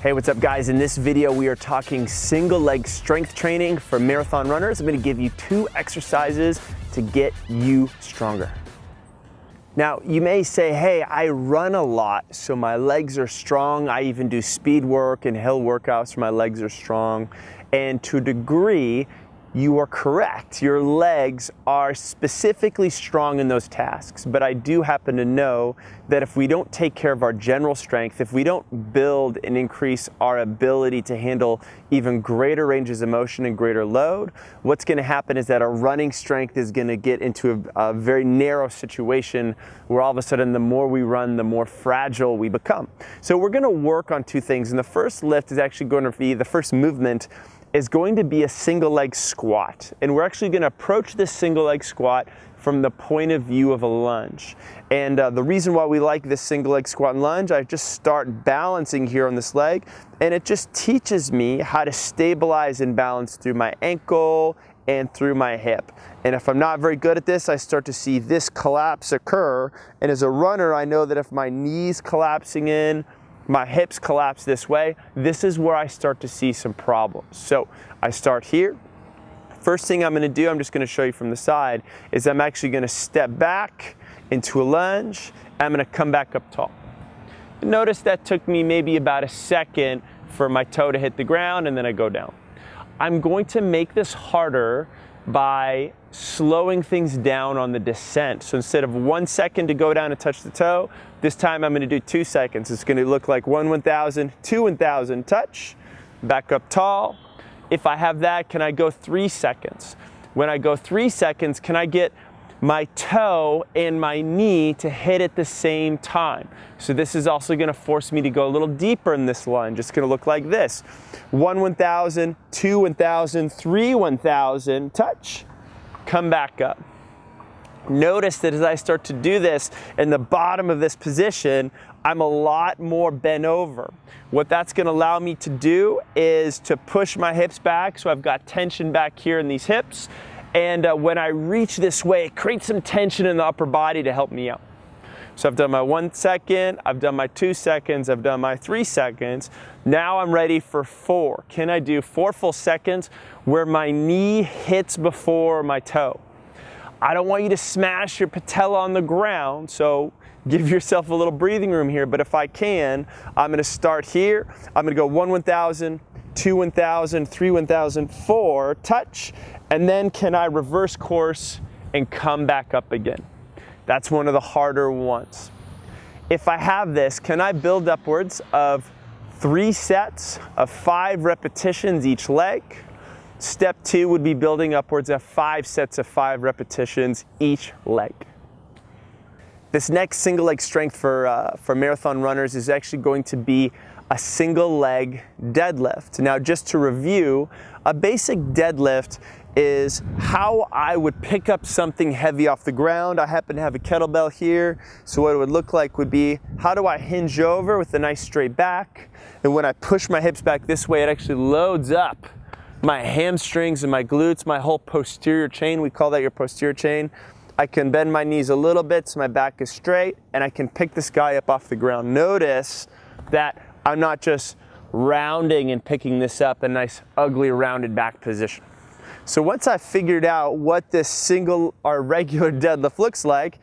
Hey, what's up guys? In this video, we are talking single leg strength training for marathon runners. I'm gonna give you 2 exercises to get you stronger. Now, you may say, hey, I run a lot, so my legs are strong. I even do speed work and hill workouts, so my legs are strong. And to a degree, you are correct. Your legs are specifically strong in those tasks, but I do happen to know that if we don't take care of our general strength, if we don't build and increase our ability to handle even greater ranges of motion and greater load, what's gonna happen is that our running strength is gonna get into a very narrow situation where all of a sudden the more we run, the more fragile we become. So we're gonna work on 2 things, and the first lift is actually going to be, the first movement is going to be a single leg squat. And we're actually gonna approach this single leg squat from the point of view of a lunge. And the reason why we like this single leg squat and lunge, I just start balancing here on this leg, and it just teaches me how to stabilize and balance through my ankle and through my hip. And if I'm not very good at this, I start to see this collapse occur. And as a runner, I know that if my knee's collapsing in, my hips collapse this way, this is where I start to see some problems. So I start here. First thing I'm gonna do, I'm just gonna show you from the side, is I'm actually gonna step back into a lunge. I'm gonna come back up tall. Notice that took me maybe about a second for my toe to hit the ground, and then I go down. I'm going to make this harder by slowing things down on the descent. So instead of 1 second to go down and touch the toe, this time I'm gonna do 2 seconds. It's gonna look like 1 1,000, 2 1,000, touch, back up tall. If I have that, can I go 3 seconds? When I go 3 seconds, can I get my toe and my knee to hit at the same time? So this is also gonna force me to go a little deeper in this lunge. It's gonna look like this. 1 1,000, 2 1,000, 3 1,000, touch, come back up. Notice that as I start to do this in the bottom of this position, I'm a lot more bent over. What that's gonna allow me to do is to push my hips back, so I've got tension back here in these hips, and when I reach this way, it creates some tension in the upper body to help me out. So I've done my 1 second, I've done my 2 seconds, I've done my 3 seconds. Now I'm ready for 4. Can I do 4 full seconds where my knee hits before my toe? I don't want you to smash your patella on the ground, so give yourself a little breathing room here, but if I can, I'm gonna start here. I'm gonna go 1 1,000, 2 1,000, 3 1,000, 4, touch, and then can I reverse course and come back up again? That's one of the harder ones. If I have this, can I build upwards of 3 sets of 5 repetitions each leg? Step 2 would be building upwards of 5 sets of 5 repetitions each leg. This next single leg strength for marathon runners is actually going to be a single leg deadlift. Now, just to review, a basic deadlift is how I would pick up something heavy off the ground. I happen to have a kettlebell here, so what it would look like would be, how do I hinge over with a nice straight back? And when I push my hips back this way, it actually loads up my hamstrings and my glutes, my whole posterior chain. We call that your posterior chain. I can bend my knees a little bit so my back is straight, and I can pick this guy up off the ground. Notice that I'm not just rounding and picking this up in a nice, ugly, rounded back position. So once I've figured out what this single or regular deadlift looks like,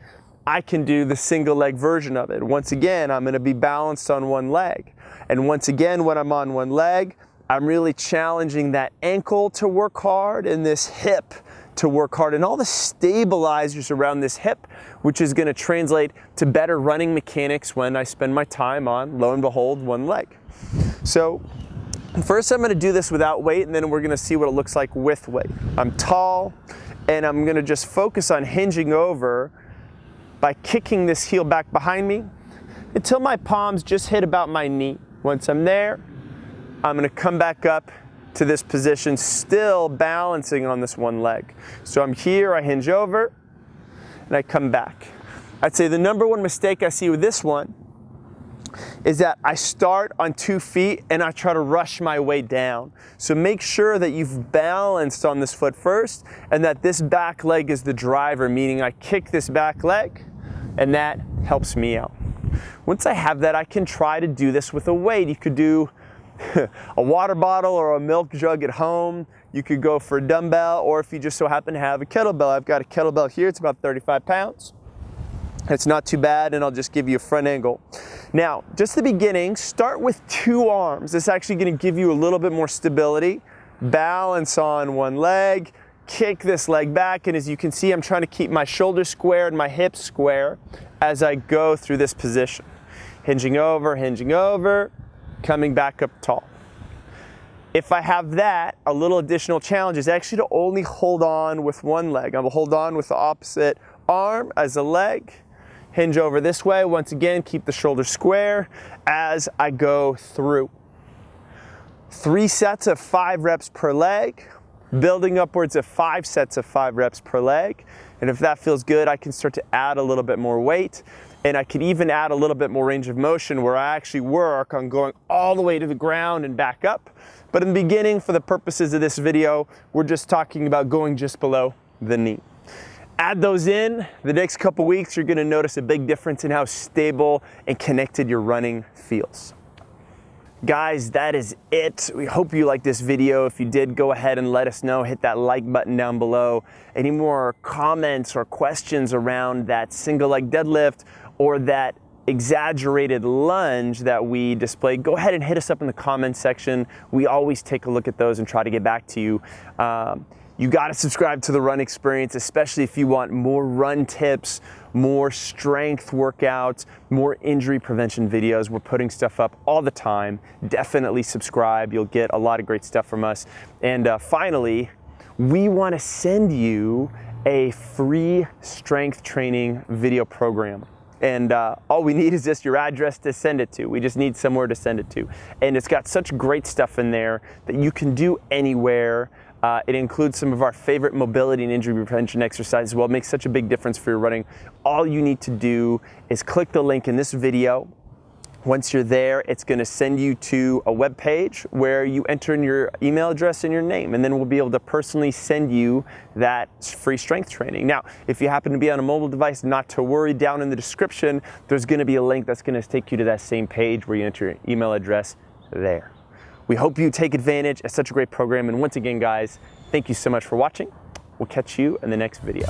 I can do the single leg version of it. Once again, I'm gonna be balanced on one leg. And once again, when I'm on one leg, I'm really challenging that ankle to work hard and this hip to work hard and all the stabilizers around this hip, which is gonna translate to better running mechanics when I spend my time on, lo and behold, one leg. So first I'm gonna do this without weight, and then we're gonna see what it looks like with weight. I'm tall, and I'm gonna just focus on hinging over by kicking this heel back behind me until my palms just hit about my knee. Once I'm there, I'm gonna come back up to this position, still balancing on this one leg. So I'm here, I hinge over, and I come back. I'd say the number 1 mistake I see with this one is that I start on 2 feet and I try to rush my way down. So make sure that you've balanced on this foot first, and that this back leg is the driver, meaning I kick this back leg, and that helps me out. Once I have that, I can try to do this with a weight. You could do a water bottle or a milk jug at home. You could go for a dumbbell, or if you just so happen to have a kettlebell. I've got a kettlebell here, it's about 35 pounds. It's not too bad, and I'll just give you a front angle. Now, just the beginning, start with 2 arms. This is actually gonna give you a little bit more stability. Balance on one leg, kick this leg back, and as you can see, I'm trying to keep my shoulders square and my hips square as I go through this position. Hinging over, coming back up tall. If I have that, a little additional challenge is actually to only hold on with one leg. I will hold on with the opposite arm as a leg. Hinge over this way. Once again, keep the shoulders square as I go through. 3 sets of 5 reps per leg, building upwards of 5 sets of 5 reps per leg. And if that feels good, I can start to add a little bit more weight. And I could even add a little bit more range of motion where I actually work on going all the way to the ground and back up. But in the beginning, for the purposes of this video, we're just talking about going just below the knee. Add those in. The next couple weeks, you're gonna notice a big difference in how stable and connected your running feels. Guys, that is it. We hope you liked this video. If you did, go ahead and let us know. Hit that like button down below. Any more comments or questions around that single leg deadlift or that exaggerated lunge that we displayed, go ahead and hit us up in the comments section. We always take a look at those and try to get back to you. You gotta subscribe to The Run Experience, especially if you want more run tips, more strength workouts, more injury prevention videos. We're putting stuff up all the time. Definitely subscribe. You'll get a lot of great stuff from us. And finally, we wanna send you a free strength training video program. And all we need is just your address to send it to. We just need somewhere to send it to. And it's got such great stuff in there that you can do anywhere. It includes some of our favorite mobility and injury prevention exercises. Well, it makes such a big difference for your running. All you need to do is click the link in this video. Once you're there, it's gonna send you to a web page where you enter in your email address and your name, and then we'll be able to personally send you that free strength training. Now, if you happen to be on a mobile device, not to worry, down in the description, there's gonna be a link that's gonna take you to that same page where you enter your email address there. We hope you take advantage. It's such a great program. And once again, guys, thank you so much for watching. We'll catch you in the next video.